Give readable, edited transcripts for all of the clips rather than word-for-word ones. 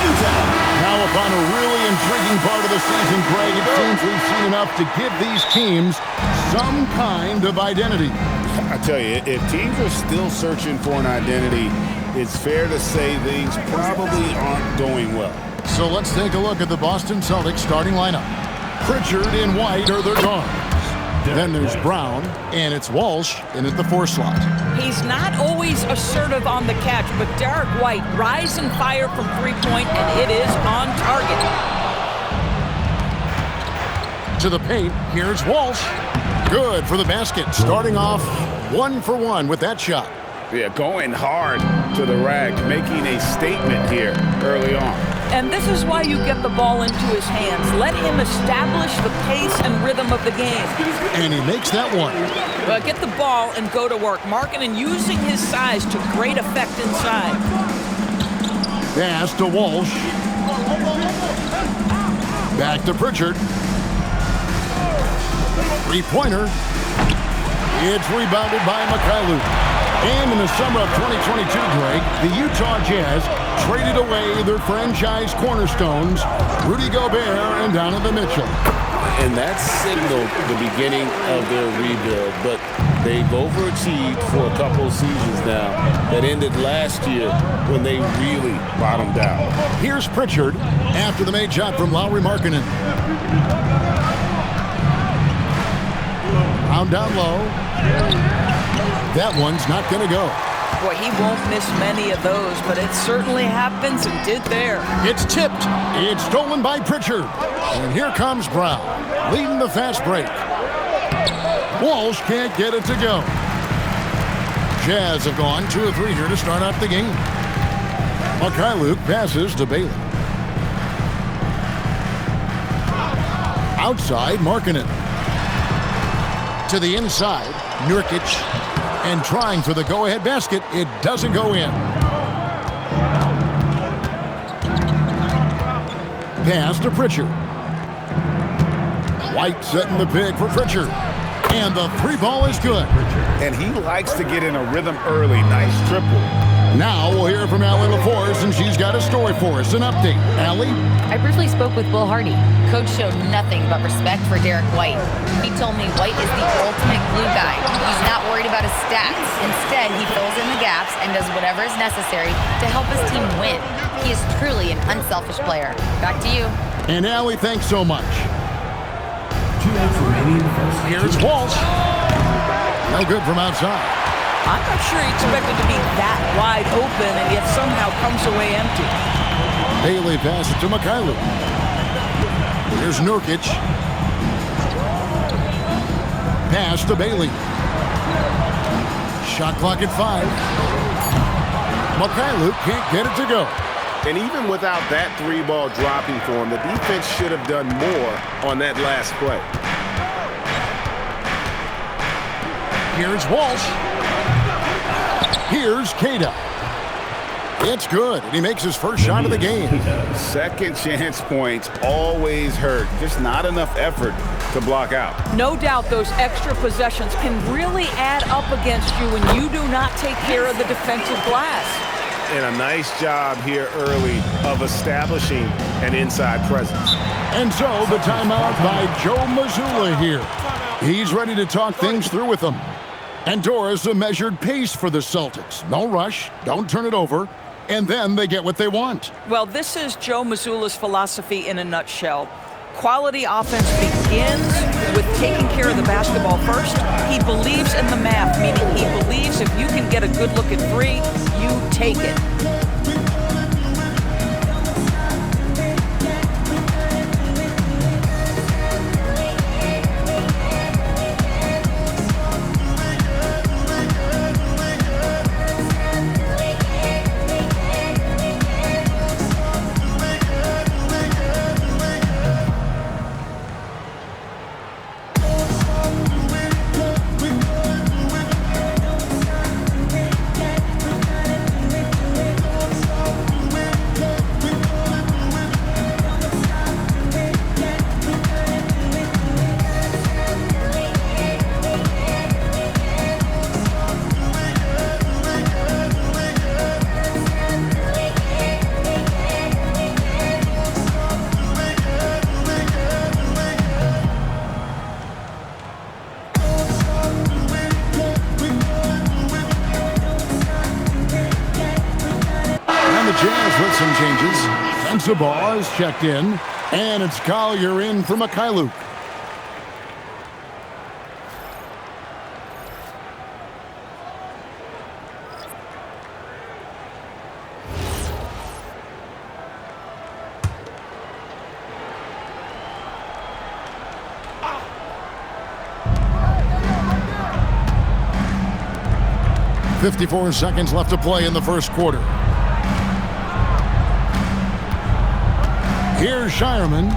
Now upon a really intriguing part of the season, Greg, it seems we've seen enough to give these teams some kind of identity. I tell you, if teams are still searching for an identity, it's fair to say things probably aren't going well. So let's take a look at the Boston Celtics starting lineup. Pritchard and White are their guards. Then there's Brown, and it's Walsh in at the 4 slot. He's not always assertive on the catch, but Derek White, rise and fire from three-point, and it is on target. To the paint, here's Walsh. Good for the basket, starting off 1 for 1 with that shot. Yeah, going hard to the rack, making a statement here early on. And this is why you get the ball into his hands. Let him establish the pace and rhythm of the game. And he makes that one. Get the ball and go to work. Markkanen using his size to great effect inside. Pass to Walsh. Back to Pritchard. Three-pointer. It's rebounded by Mikhailuk. And in the summer of 2022, Greg, the Utah Jazz traded away their franchise cornerstones, Rudy Gobert and Donovan Mitchell. And that signaled the beginning of their rebuild, but they've overachieved for a couple of seasons now that ended last year when they really bottomed out. Here's Pritchard after the made shot from Lauri Markkanen. Round down low. That one's not going to go. Boy, he won't miss many of those, but it certainly happens and did there. It's tipped. It's stolen by Pritchard. And here comes Brown, leading the fast break. Walsh can't get it to go. Jazz have gone 2 of 3 here to start out the game. Mikhailuk passes to Bailey. Outside, Markkanen. To the inside, Nurkic. And trying for the go-ahead basket, it doesn't go in. Pass to Pritchard. White setting the pick for Pritchard. And the 3-ball is good. And he likes to get in a rhythm early. Nice triple. Now we'll hear from Allie LaForce, and she's got a story for us. An update. Allie? I briefly spoke with Will Hardy. Coach showed nothing but respect for Derek White. He told me White is the ultimate glue guy. He's not worried about his stats. Instead, he fills in the gaps and does whatever is necessary to help his team win. He is truly an unselfish player. Back to you. And Allie, thanks so much. Here's Walsh. No good from outside. I'm not sure he expected to be that wide open and yet somehow comes away empty. Bailey passes to Mikhailuk. Here's Nurkic. Pass to Bailey. Shot clock at 5. Mikhailuk can't get it to go. And even without that 3-ball dropping for him, the defense should have done more on that last play. Here's Walsh. Here's Queta. It's good, and he makes his first shot of the game. Second chance points always hurt. Just not enough effort to block out. No doubt those extra possessions can really add up against you when you do not take care of the defensive glass. And a nice job here early of establishing an inside presence. And so the timeout by Joe Mazzulla here. He's ready to talk things through with them. And Doris, a measured pace for the Celtics. No rush, don't turn it over, and then they get what they want. Well, this is Joe Mazzulla's philosophy in a nutshell. Quality offense begins with taking care of the basketball first. He believes in the math, meaning he believes if you can get a good look at 3, you take it. Jazz with some changes. Sensabaugh is checked in, and it's Collier in for Mykhailiuk. .54 seconds left to play in the first quarter. Here's Shireman.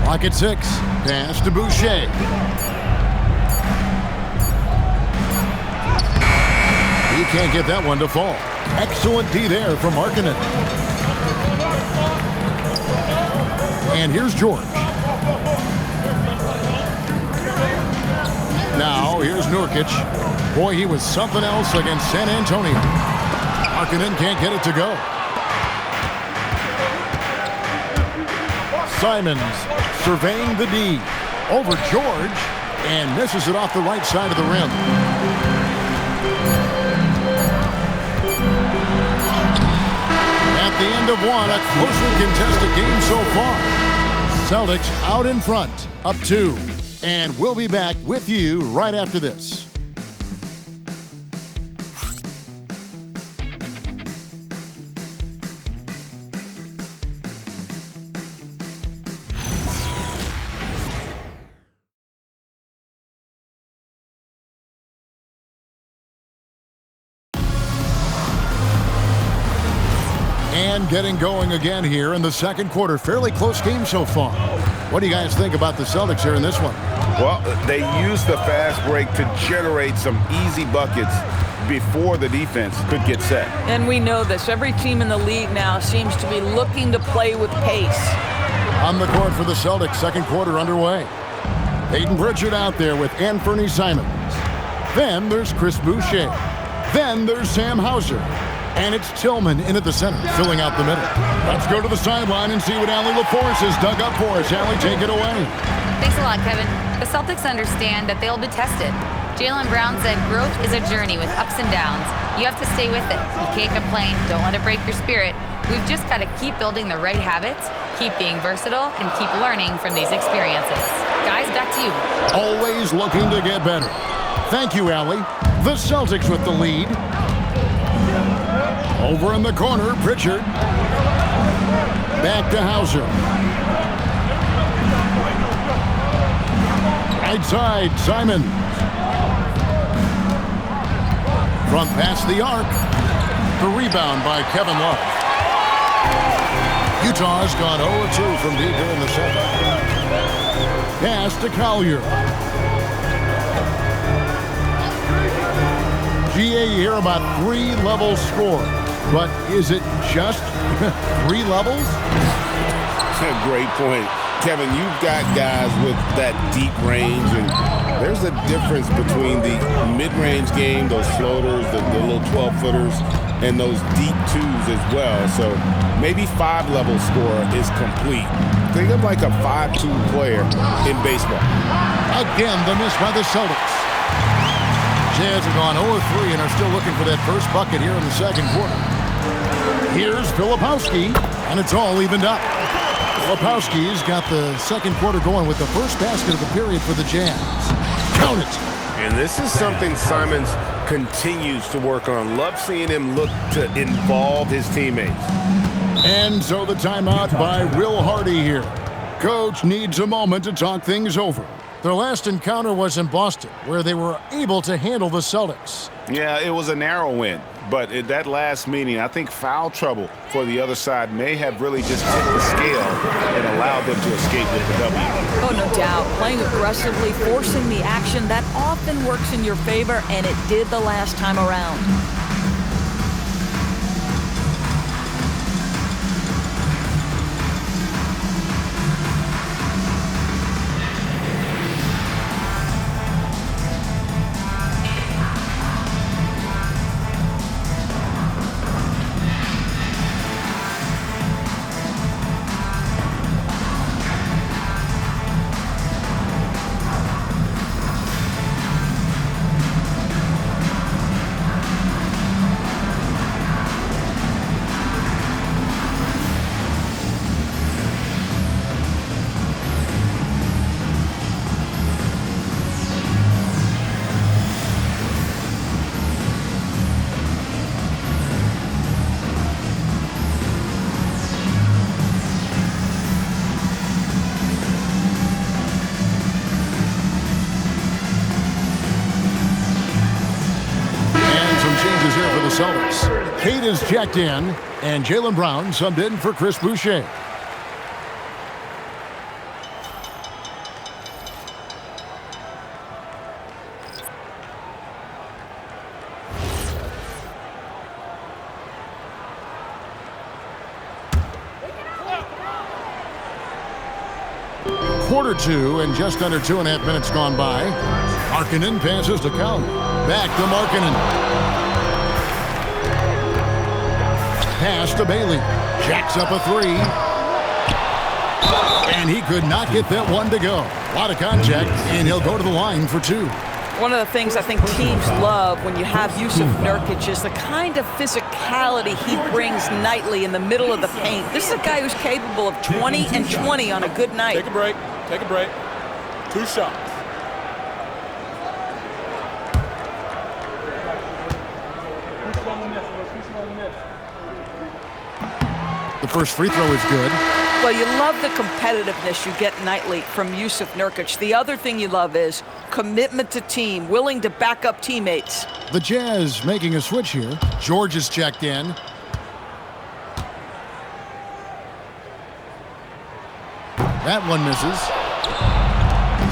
Clock at 6. Pass to Boucher. He can't get that one to fall. Excellent D there from Markkanen. And here's George. Now here's Nurkic. Boy, he was something else against San Antonio. Markkanen can't get it to go. Simons surveying the D. Over George. And misses it off the right side of the rim. At the end of one, a closely contested game so far. Celtics out in front, up 2. And we'll be back with you right after this. And getting going again here in the second quarter. Fairly close game so far. What do you guys think about the Celtics here in this one? Well, they used the fast break to generate some easy buckets before the defense could get set. And we know this. Every team in the league now seems to be looking to play with pace. On the court for the Celtics, second quarter underway. Peyton Pritchard out there with Anthony Simons. Then there's Chris Boucher. Then there's Sam Hauser. And it's Tillman in at the center, filling out the middle. Let's go to the sideline and see what Allie LaForce has dug up for us. Allie, take it away. Thanks a lot, Kevin. The Celtics understand that they'll be tested. Jaylen Brown said growth is a journey with ups and downs. You have to stay with it. You can't complain. Don't let it break your spirit. We've just got to keep building the right habits, keep being versatile, and keep learning from these experiences. Guys, back to you. Always looking to get better. Thank you, Allie. The Celtics with the lead. Over in the corner, Pritchard. Back to Hauser. Right side, Simon. Front past the arc. The rebound by Kevin Love. Utah's gone 0-2 from deep here in the second. Pass to Collier. GA here about 3-level score. But is it just 3 levels? Great point. Kevin, you've got guys with that deep range, and there's a difference between the mid-range game, those floaters, the little 12-footers, and those deep 2s as well. So maybe 5-level score is complete. Think of like a 5-2 player in baseball. Again, the miss by the Celtics. Jazz have gone 0-3 and are still looking for that first bucket here in the second quarter. Here's Filipowski, and it's all evened up. Filipowski's got the second quarter going with the first basket of the period for the Jazz. Count it. And this is something Simons continues to work on. Love seeing him look to involve his teammates. And so the timeout by Will Hardy here. Coach needs a moment to talk things over. Their last encounter was in Boston, where they were able to handle the Celtics. Yeah, it was a narrow win. But at that last meeting, I think foul trouble for the other side may have really just tipped the scale and allowed them to escape with the W. Oh, no doubt. Playing aggressively, forcing the action, that often works in your favor, and it did the last time around. Celtics. Kate is checked in, and Jaylen Brown subbed in for Chris Boucher. Quarter two and just under 2.5 minutes gone by. Markkanen passes to Cowley. Back to Markkanen. Pass to Bailey. Jacks up a three. And he could not get that one to go. A lot of contact, and he'll go to the line for two. One of the things I think teams love when you have Jusuf Nurkic is the kind of physicality he brings nightly in the middle of the paint. This is a guy who's capable of 20 and 20 on a good night. Take a break. Take a break. 2 shots. The first free throw is good. Well, you love the competitiveness you get nightly from Jusuf Nurkic. The other thing you love is commitment to team, willing to back up teammates. The Jazz making a switch here. George is checked in. That one misses.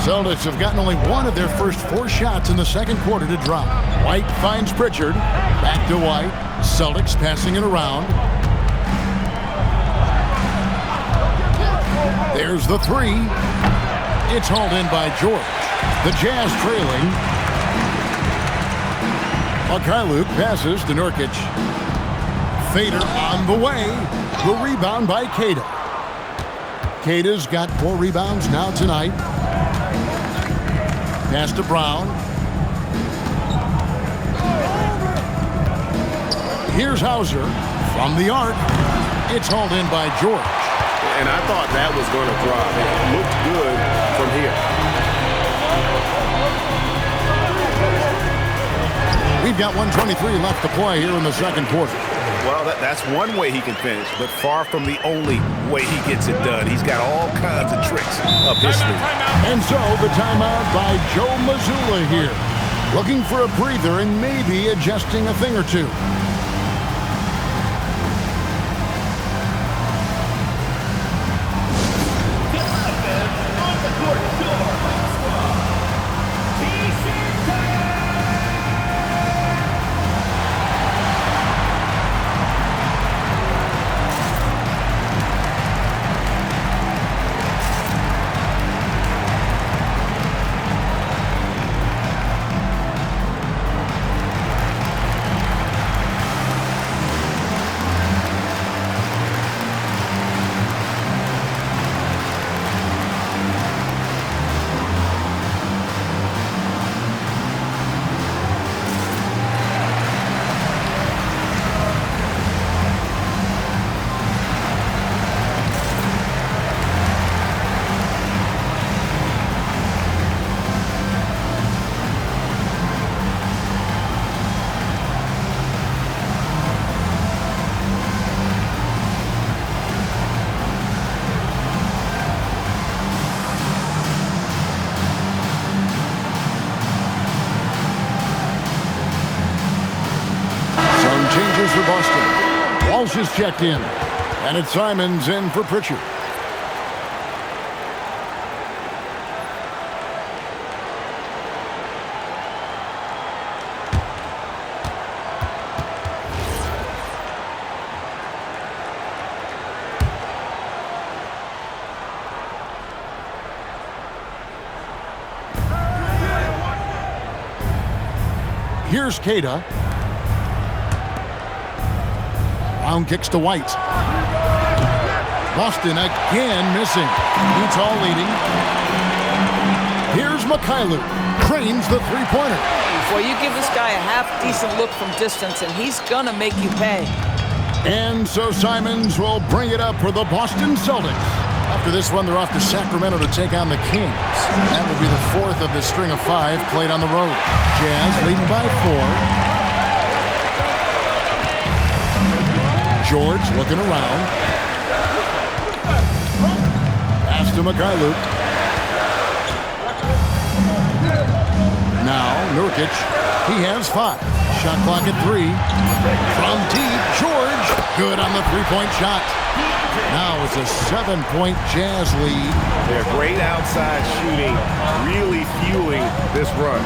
Celtics have gotten only one of their first 4 shots in the second quarter to drop. White finds Pritchard. Back to White. Celtics passing it around. There's the three. It's hauled in by George. The Jazz trailing. Mikhailuk passes to Nurkic. Fader on the way. The rebound by Queta. Queta's got 4 rebounds now tonight. Pass to Brown. Here's Hauser from the arc. It's hauled in by George. And I thought that was going to drop. It looked good from here. We've got 1:23 left to play here in the second quarter. Well, that's one way he can finish, but far from the only way he gets it done. He's got all kinds of tricks up his sleeve. And so the timeout by Joe Mazzulla here. Looking for a breather and maybe adjusting a thing or two. For Boston. Walsh is checked in. And it's Simons in for Pritchard. Here's Queta. Brown kicks to White. Boston again missing. Utah leading. Here's Mikhailuk. Cranes the three-pointer. Well, you give this guy a half-decent look from distance, and he's going to make you pay. And so Simons will bring it up for the Boston Celtics. After this one, they're off to Sacramento to take on the Kings. That will be the 4th of the string of 5 played on the road. Jazz leading by 4. George looking around. Pass to Mikhailuk. Now Nurkic. He has 5. Shot clock at 3. From deep, George. Good on the three-point shot. Now it's a 7-point Jazz lead. They're great outside shooting, really fueling this run.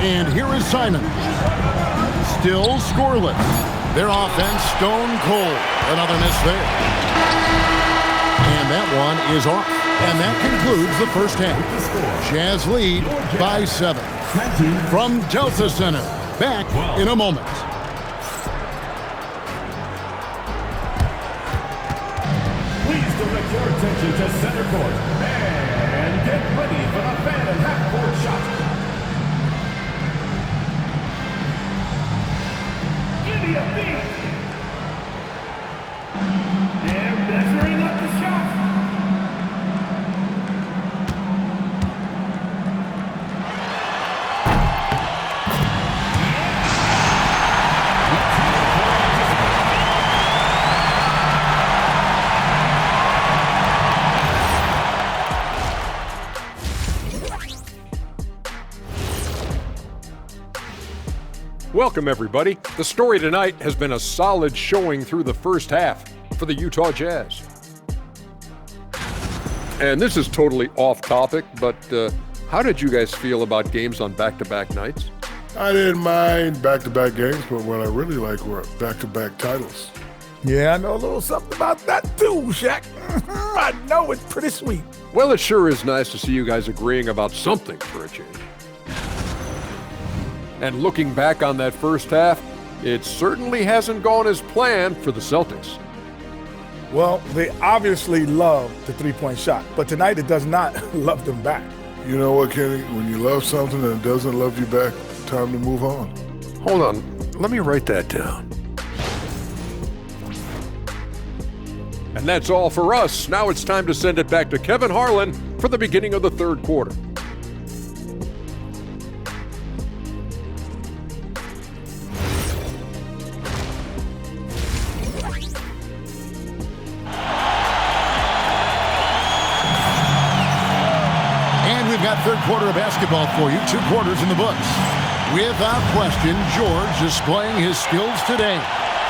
And here is Simon. Still scoreless. Their offense stone cold. Another miss there. And that one is off. And that concludes the first half. Jazz lead by 7. From Delta Center. Back in a moment. Please direct your attention to center court and get ready for the fan and half-court shot. Give me a beat. They're measuring up the shot. Welcome, everybody. The story tonight has been a solid showing through the first half for the Utah Jazz. And this is totally off topic, but how did you guys feel about games on back-to-back nights? I didn't mind back-to-back games, but what I really like were back-to-back titles. Yeah, I know a little something about that too, Shaq. I know it's pretty sweet. Well, it sure is nice to see you guys agreeing about something for a change. And looking back on that first half, it certainly hasn't gone as planned for the Celtics. Well, they obviously love the three-point shot, but tonight it does not love them back. You know what, Kenny? When you love something and it doesn't love you back, time to move on. Hold on, let me write that down. And that's all for us. Now it's time to send it back to Kevin Harlan for the beginning of the third quarter. Third quarter of basketball for you. 2 quarters in the books. Without question, George displaying his skills today.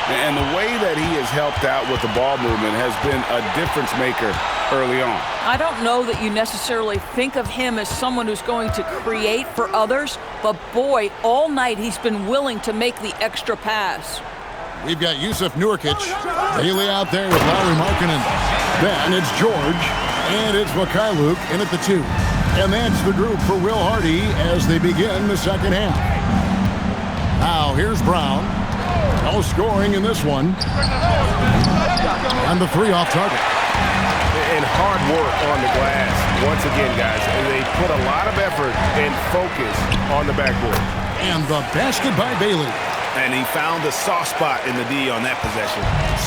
And the way that he has helped out with the ball movement has been a difference maker early on. I don't know that you necessarily think of him as someone who's going to create for others, but boy, all night he's been willing to make the extra pass. We've got Jusuf Nurkic. Bailey out there with Lauri Markkanen. Then it's George, and it's Mikhailuk in at the 2. And that's the group for Will Hardy as they begin the second half. Now here's Brown. No scoring in this one. And the 3 off target. And hard work on the glass. Once again, guys, they put a lot of effort and focus on the backboard. And the basket by Bailey. And he found the soft spot in the D on that possession.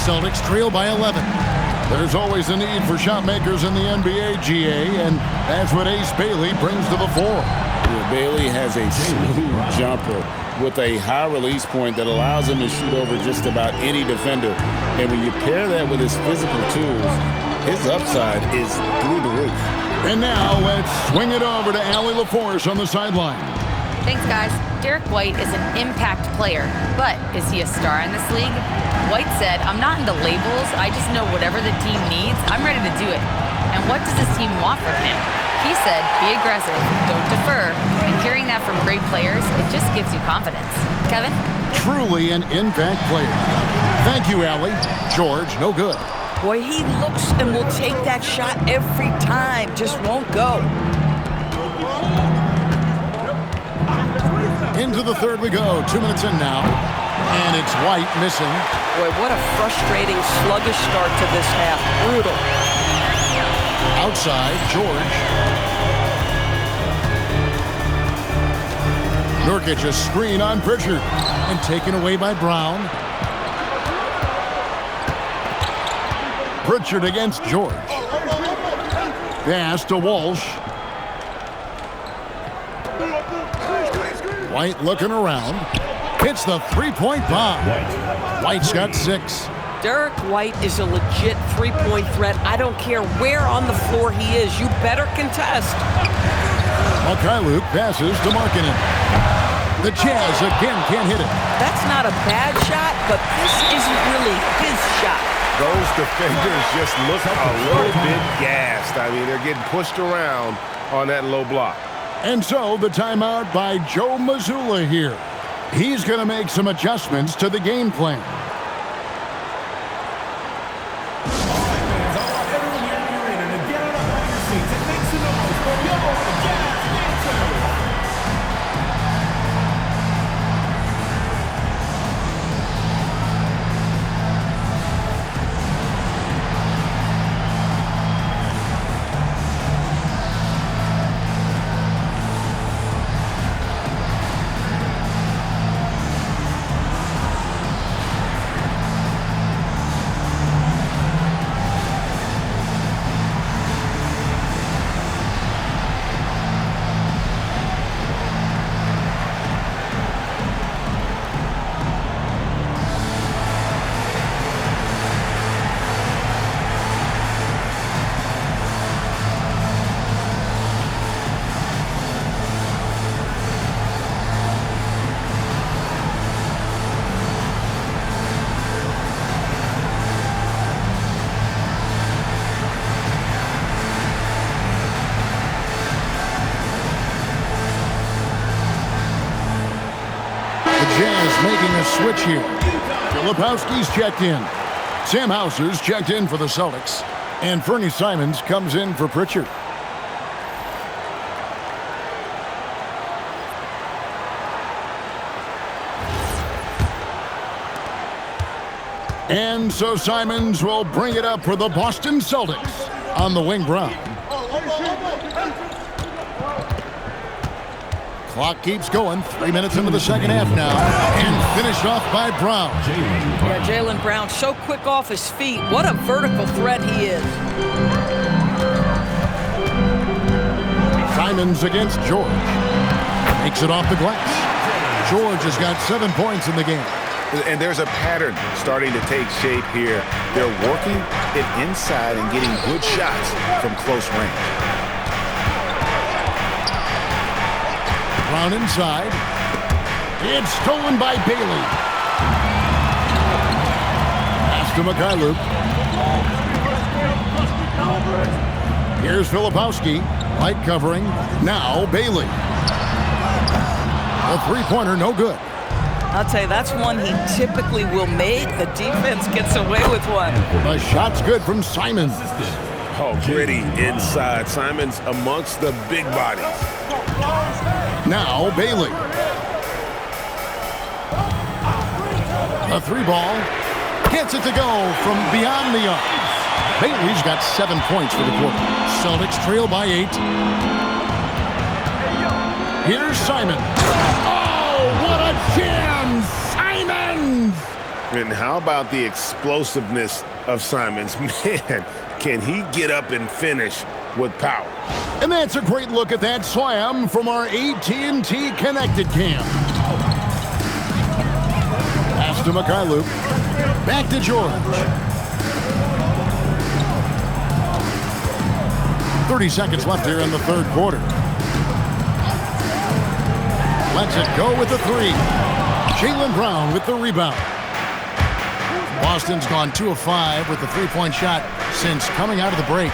Celtics trail by 11. There's always a need for shot makers in the NBA, GA, and that's what Ace Bailey brings to the fore. Bailey has a smooth jumper with a high release point that allows him to shoot over just about any defender. And when you pair that with his physical tools, his upside is through the roof. And now let's swing it over to Allie LaForce on the sideline. Thanks, guys. Derek White is an impact player, but is he a star in this league? White said, "I'm not into labels. I just know whatever the team needs, I'm ready to do it." And what does this team want from him? He said, "Be aggressive, don't defer." And hearing that from great players, it just gives you confidence. Kevin? Truly an impact player. Thank you, Allie. George, no good. Boy, he looks and will take that shot every time, just won't go. Into the third we go. 2 minutes in now. And it's White missing. Boy, what a frustrating, sluggish start to this half. Brutal. Outside, George. Nurkic a screen on Pritchard. And taken away by Brown. Pritchard against George. Pass to Walsh. White looking around. Hits the three-point bomb. White's got 6. Derek White is a legit three-point threat. I don't care where on the floor he is. You better contest. Mykhailiuk passes to Markkanen. The Jazz again can't hit it. That's not a bad shot, but this isn't really his shot. Those defenders just look a little bit gassed. I mean, they're getting pushed around on that low block. And so the timeout by Joe Mazzulla here. He's going to make some adjustments to the game plan. Jazz making a switch here. Filipowski's checked in. Sam Hauser's checked in for the Celtics. And Fernie Simons comes in for Pritchard. And so Simons will bring it up for the Boston Celtics on the wing. Brown. Clock keeps going. 3 minutes into the second half now. And finished off by Brown. Yeah, Jaylen Brown so quick off his feet. What a vertical threat he is. Simons against George. Makes it off the glass. George has got 7 points in the game. And there's a pattern starting to take shape here. They're working it inside and getting good shots from close range. Brown inside. It's stolen by Bailey. Pass to Mykhailiuk. Here's Filipowski. Light covering. Now Bailey. A three-pointer, no good. I'll tell you, that's one he typically will make. The defense gets away with one. The shot's good from Simons. Oh, gritty inside. Simons amongst the big bodies. Now Bailey. A three ball. Gets it to go from beyond the arc. Bailey's got 7 points for the quarter. Celtics trail by 8. Here's Simon. Oh, what a jam! Simons! And how about the explosiveness of Simons? Man, can he get up and finish with power? And that's a great look at that slam from our AT&T Connected Cam. Pass to Mykhailiuk. Back to George. 30 seconds left here in the third quarter. Lets it go with the three. Jaylen Brown with the rebound. Boston's gone 2 of 5 with the three-point shot since coming out of the break.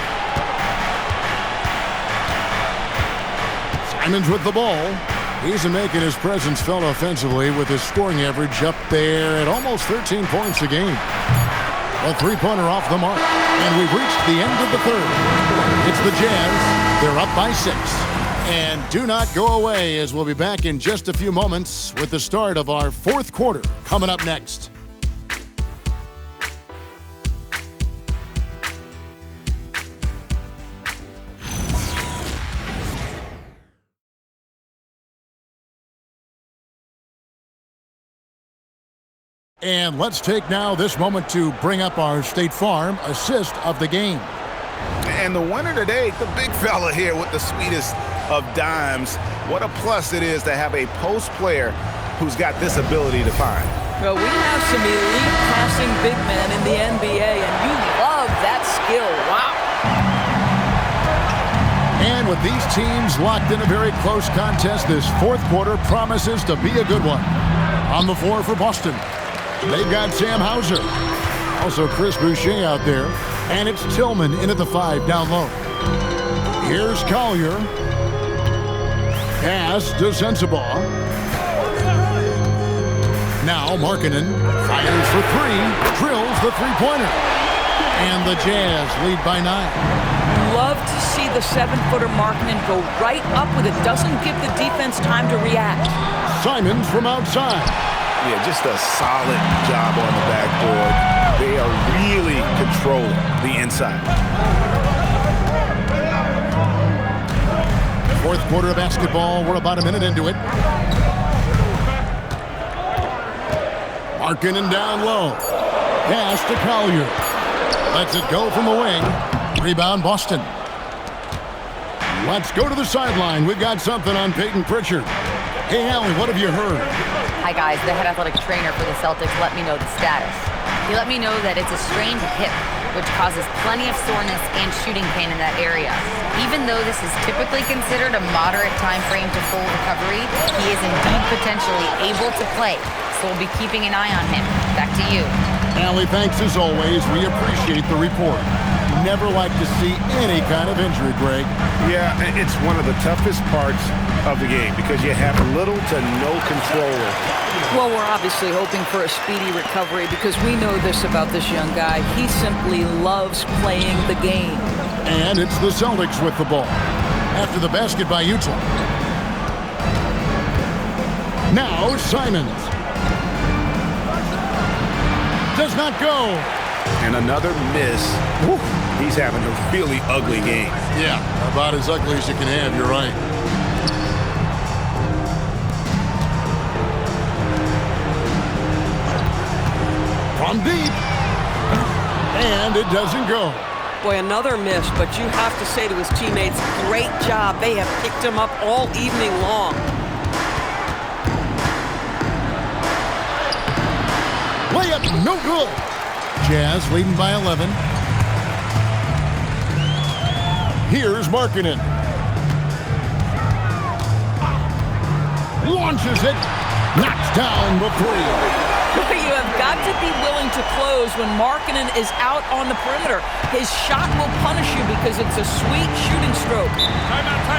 Simons with the ball. He's making his presence felt offensively with his scoring average up there at almost 13 points a game. A three-pointer off the mark. And we've reached the end of the third. It's the Jazz. They're up by 6. And do not go away, as we'll be back in just a few moments with the start of our fourth quarter coming up next. And let's take now this moment to bring up our State Farm assist of the game. And the winner today, the big fella here with the sweetest of dimes. What a plus it is to have a post player who's got this ability to find. Well, we have some elite passing big men in the NBA, and you love that skill. Wow. And And with these teams locked in a very close contest, this fourth quarter promises to be a good one. On the floor for Boston, they've got Sam Hauser. Also Chris Boucher out there. And it's Tillman in at the 5 down low. Here's Collier. Pass to Sensabaugh. Now Markkanen fires for 3, drills the three-pointer. And the Jazz lead by 9. Love to see the 7-footer Markkanen go right up with it. Doesn't give the defense time to react. Simons from outside. Yeah, just a solid job on the backboard. They are really controlling the inside. Fourth quarter of basketball. We're about a minute into it. Markkanen down low. Pass to Collier. Lets it go from the wing. Rebound Boston. Let's go to the sideline. We've got something on Peyton Pritchard. Hey, Allie, what have you heard? Hi, guys. The head athletic trainer for the Celtics let me know the status. He let me know that it's a strained hip, which causes plenty of soreness and shooting pain in that area. Even though this is typically considered a moderate time frame to full recovery, he is indeed potentially able to play. So we'll be keeping an eye on him. Back to you. Allie, thanks as always. We appreciate the report. Never like to see any kind of injury, Greg. Yeah, it's one of the toughest parts of the game because you have little to no control. Well, we're obviously hoping for a speedy recovery because we know this about this young guy. He simply loves playing the game. And it's the Celtics with the ball. After the basket by Utah. Now Simons. Does not go. And another miss. Woo. He's having a really ugly game. Yeah, about as ugly as you can have, you're right. From deep. And it doesn't go. Boy, another miss, but you have to say to his teammates, great job. They have picked him up all evening long. Layup, no good. Jazz leading by 11. Here's Markkanen. Launches it. Knocks down the 3. You have got to be willing to close when Markkanen is out on the perimeter. His shot will punish you because it's a sweet shooting stroke.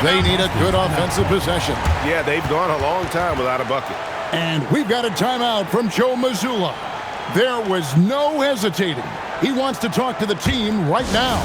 They need a good offensive possession. Yeah, they've gone a long time without a bucket. And we've got a timeout from Joe Mazzulla. There was no hesitating. He wants to talk to the team right now.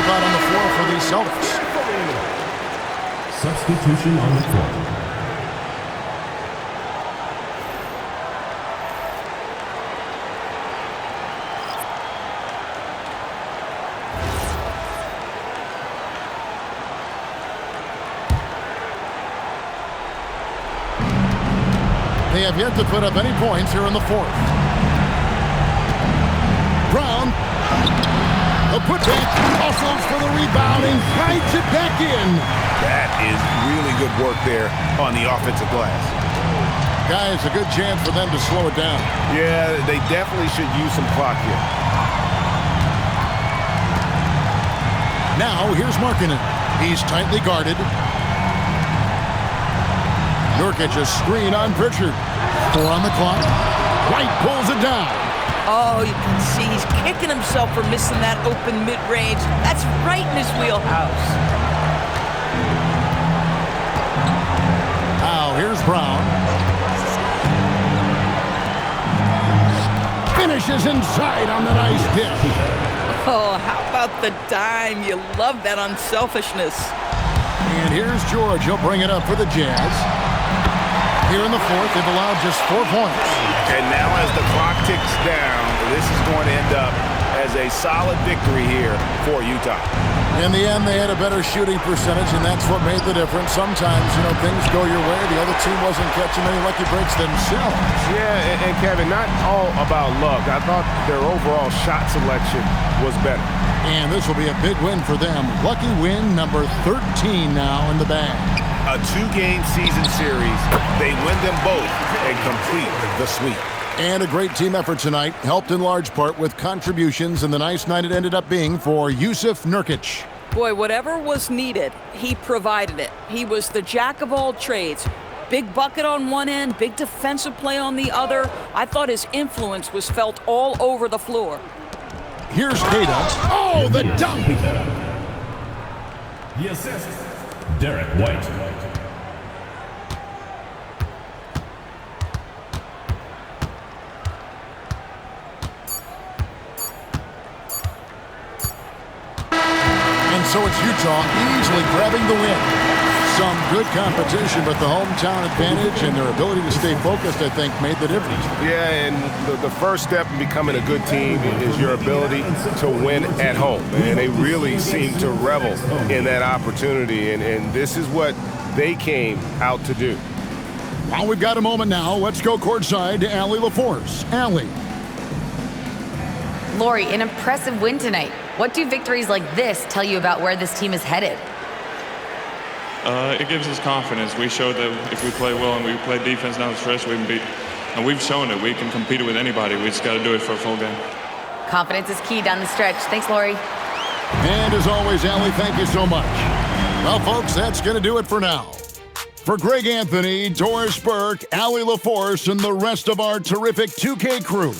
Out on the floor for the Celtics. Substitution on the court. They have yet to put up any points here in the fourth. Brown. A putback, offloads for the rebound, and hides it back in. That is really good work there on the offensive glass. Guys, a good chance for them to slow it down. Yeah, they definitely should use some clock here. Now, here's Markkanen. He's tightly guarded. Nurkic a screen on Pritchard. 4 on the clock. White pulls it down. Oh, you can see he's kicking himself for missing that open mid-range. That's right in his wheelhouse. Now here's Brown. Finishes inside on the nice dish. Oh, how about the dime? You love that unselfishness. And here's George. He'll bring it up for the Jazz. Here in the fourth, they've allowed just 4 points. And now as the clock ticks down, this is going to end up as a solid victory here for Utah. In the end, they had a better shooting percentage, and that's what made the difference. Sometimes, things go your way. The other team wasn't catching any lucky breaks themselves. Yeah, and Kevin, not all about luck. I thought their overall shot selection was better. And this will be a big win for them. Lucky win number 13 now in the bag. A 2-game season series. They win them both and complete the sweep. And a great team effort tonight, helped in large part with contributions, and the nice night it ended up being for Jusuf Nurkic. Boy, whatever was needed, he provided it. He was the jack of all trades. Big bucket on one end, big defensive play on the other. I thought his influence was felt all over the floor. Here's Queta. Oh, the dunk! The assist, Derek White. So it's Utah easily grabbing the win. Some good competition, but the hometown advantage and their ability to stay focused, I think, made the difference. Yeah, and the first step in becoming a good team is your ability to win at home. And they really seem to revel in that opportunity, and this is what they came out to do. Well, we've got a moment now. Let's go courtside to Allie LaForce. Allie. Lori, an impressive win tonight. What do victories like this tell you about where this team is headed? It gives us confidence. We showed that if we play well and we play defense down the stretch, we can beat. And we've shown it. We can compete with anybody. We just got to do it for a full game. Confidence is key down the stretch. Thanks, Lori. And as always, Allie, thank you so much. Well, folks, that's going to do it for now. For Greg Anthony, Doris Burke, Allie LaForce, and the rest of our terrific 2K crew,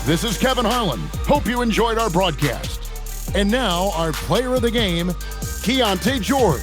this is Kevin Harlan. Hope you enjoyed our broadcast. And now, our player of the game, Keyonte George.